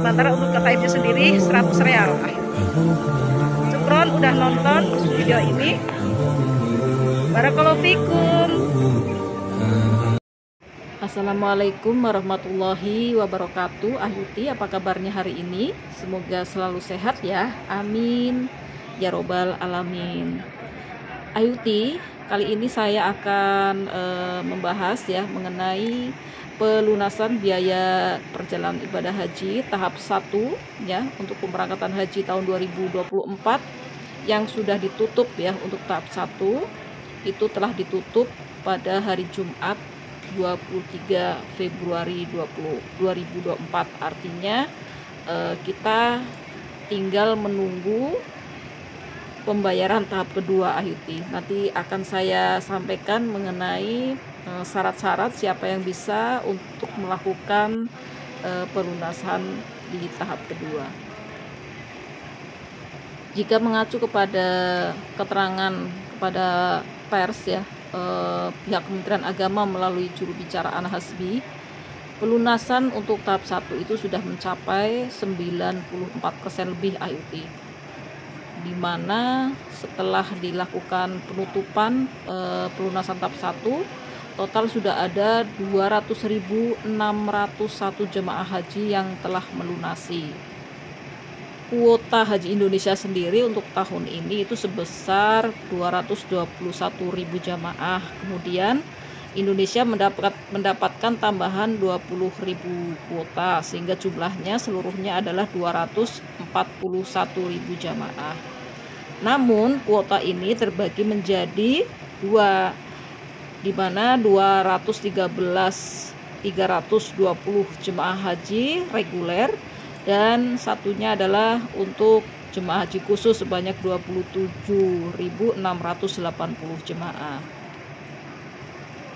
Sementara untuk ke Taibnya sendiri 100 real. Syukron udah nonton video ini. Barakallahu fikum. Assalamualaikum warahmatullahi wabarakatuh. Ahyuti, apa kabarnya hari ini? Semoga selalu sehat ya. Amin ya robbal alamin. Ahyuti, kali ini saya akan membahas ya mengenai pelunasan biaya perjalanan ibadah haji tahap 1 ya untuk pemberangkatan haji tahun 2024 yang sudah ditutup ya. Untuk tahap 1 itu telah ditutup pada hari Jumat 23 Februari 2024. Artinya kita tinggal menunggu pembayaran tahap kedua, Ahyuti. Nanti akan saya sampaikan mengenai syarat-syarat siapa yang bisa untuk melakukan pelunasan di tahap kedua. Jika mengacu kepada keterangan kepada pers ya, pihak Kementerian Agama melalui juru bicara Ana Hasbi, pelunasan untuk tahap 1 itu sudah mencapai 94% lebih, Ahyuti, di mana setelah dilakukan penutupan pelunasan tahap 1, total sudah ada 200.601 jemaah haji yang telah melunasi. Kuota haji Indonesia sendiri untuk tahun ini itu sebesar 221.000 jamaah. Kemudian Indonesia mendapatkan tambahan 20.000 kuota, sehingga jumlahnya seluruhnya adalah 241.000 jamaah. Namun kuota ini terbagi menjadi dua, di mana 320 jemaah haji reguler dan satunya adalah untuk jemaah haji khusus sebanyak 27.680 jemaah.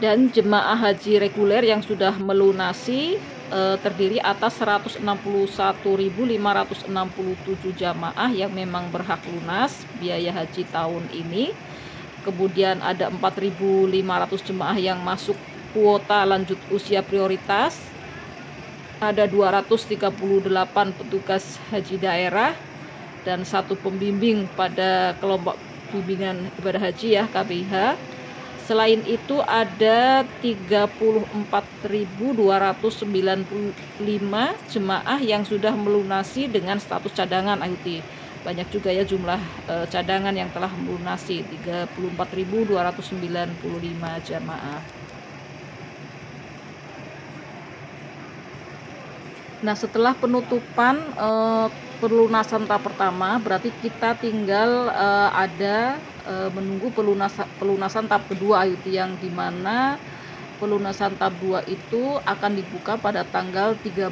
Dan jemaah haji reguler yang sudah melunasi terdiri atas 161.567 jamaah yang memang berhak lunas biaya haji tahun ini. Kemudian ada 4.500 jemaah yang masuk kuota lanjut usia prioritas. Ada 238 petugas haji daerah dan 1 pembimbing pada kelompok bimbingan ibadah haji ya, KBIH. Selain itu ada 34.295 jemaah yang sudah melunasi dengan status cadangan, Ahyuti. Banyak juga ya jumlah cadangan yang telah melunasi, 34.295 jemaah. Nah, setelah penutupan pelunasan tahap pertama, berarti kita tinggal menunggu pelunasan tahap kedua, Ahyuti, yang dimana pelunasan tahap 2 itu akan dibuka pada tanggal 13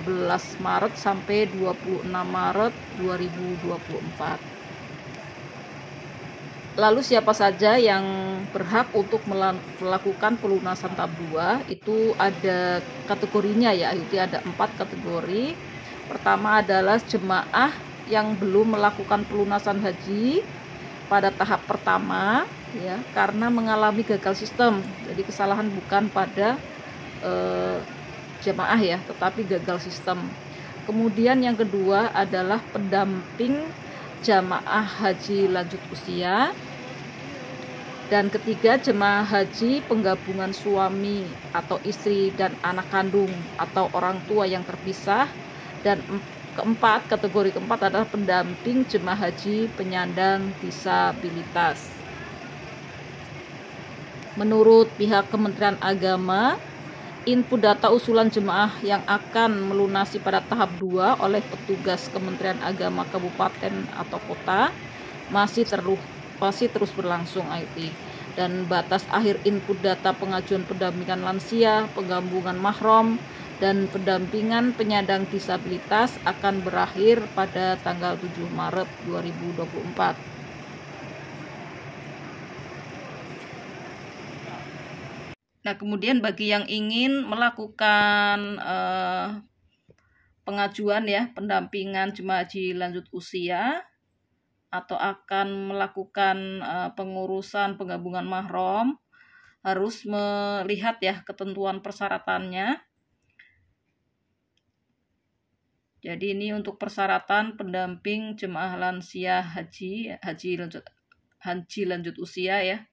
Maret sampai 26 Maret 2024. Lalu siapa saja yang berhak untuk melakukan pelunasan tahap 2? Itu ada kategorinya ya, Ahyuti, ada 4 kategori. Pertama adalah jemaah yang belum melakukan pelunasan haji pada tahap pertama ya, karena mengalami gagal sistem. Jadi kesalahan bukan pada jemaah ya, tetapi gagal sistem. Kemudian yang kedua adalah pendamping jamaah haji lanjut usia. Dan ketiga, jemaah haji penggabungan suami atau istri dan anak kandung atau orang tua yang terpisah. Dan kategori keempat adalah pendamping jemaah haji penyandang disabilitas. Menurut pihak Kementerian Agama, input data usulan jemaah yang akan melunasi pada tahap 2 oleh petugas Kementerian Agama kabupaten atau kota masih terus berlangsung, Ahyuti. Dan batas akhir input data pengajuan pendampingan lansia, penggabungan mahram, dan pendampingan penyandang disabilitas akan berakhir pada tanggal 7 Maret 2024. Nah, kemudian bagi yang ingin melakukan pengajuan ya pendampingan jemaah haji lanjut usia atau akan melakukan pengurusan penggabungan mahram, harus melihat ya ketentuan persyaratannya. Jadi ini untuk persyaratan pendamping jemaah lansia haji lanjut usia ya.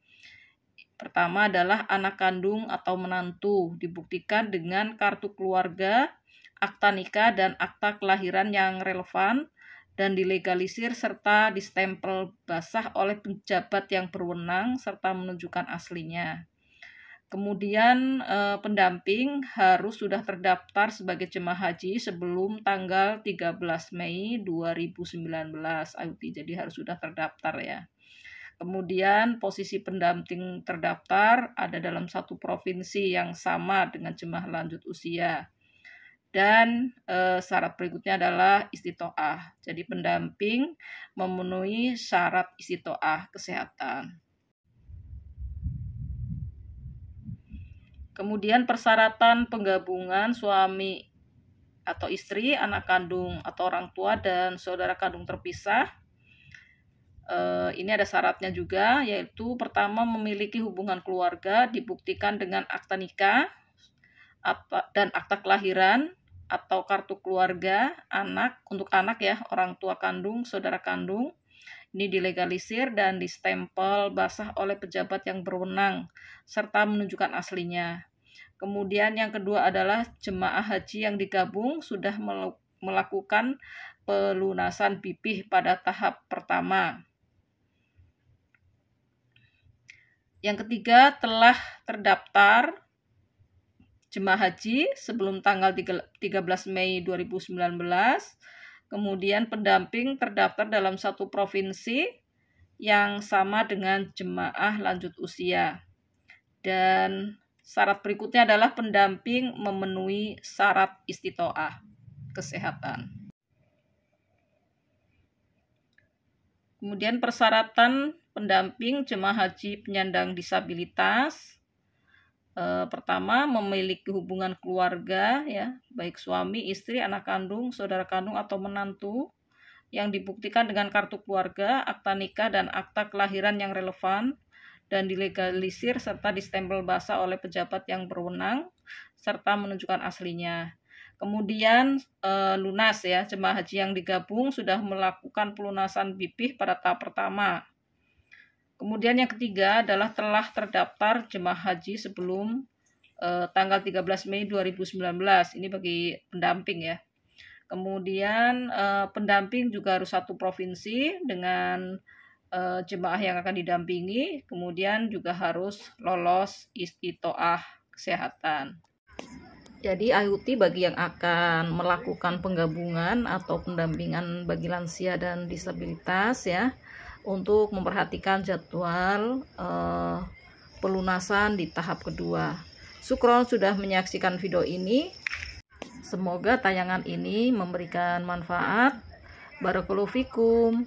Pertama adalah anak kandung atau menantu, dibuktikan dengan kartu keluarga, akta nikah dan akta kelahiran yang relevan dan dilegalisir serta distempel basah oleh pejabat yang berwenang serta menunjukkan aslinya. Kemudian pendamping harus sudah terdaftar sebagai jemaah haji sebelum tanggal 13 Mei 2019. Ayuti, jadi harus sudah terdaftar ya. Kemudian posisi pendamping terdaftar ada dalam satu provinsi yang sama dengan jemaah lanjut usia. Dan syarat berikutnya adalah istitoah. Jadi pendamping memenuhi syarat istitoah kesehatan. Kemudian persyaratan penggabungan suami atau istri, anak kandung atau orang tua dan saudara kandung terpisah. Ini ada syaratnya juga, yaitu pertama memiliki hubungan keluarga dibuktikan dengan akta nikah dan akta kelahiran atau kartu keluarga anak untuk anak ya, orang tua kandung, saudara kandung. Ini dilegalisir dan distempel basah oleh pejabat yang berwenang serta menunjukkan aslinya. Kemudian yang kedua adalah jemaah haji yang digabung sudah melakukan pelunasan bipih pada tahap pertama. Yang ketiga, telah terdaftar jemaah haji sebelum tanggal 13 Mei 2019. Kemudian pendamping terdaftar dalam satu provinsi yang sama dengan jemaah lanjut usia. Dan syarat berikutnya adalah pendamping memenuhi syarat istitoah kesehatan. Kemudian persyaratan pendamping jemaah haji penyandang disabilitas. Pertama, memiliki hubungan keluarga ya, baik suami, istri, anak kandung, saudara kandung atau menantu yang dibuktikan dengan kartu keluarga, akta nikah dan akta kelahiran yang relevan dan dilegalisir serta distempel basah oleh pejabat yang berwenang serta menunjukkan aslinya. Kemudian lunas ya, jemaah haji yang digabung sudah melakukan pelunasan bipih pada tahap pertama. Kemudian yang ketiga adalah telah terdaftar jemaah haji sebelum tanggal 13 Mei 2019. Ini bagi pendamping ya. Kemudian pendamping juga harus satu provinsi dengan jemaah yang akan didampingi. Kemudian juga harus lolos istitoah kesehatan. Jadi Ayuti bagi yang akan melakukan penggabungan atau pendampingan bagi lansia dan disabilitas ya, untuk memperhatikan jadwal pelunasan di tahap kedua. Syukron sudah menyaksikan video ini. Semoga tayangan ini memberikan manfaat. Barakallahu fikum.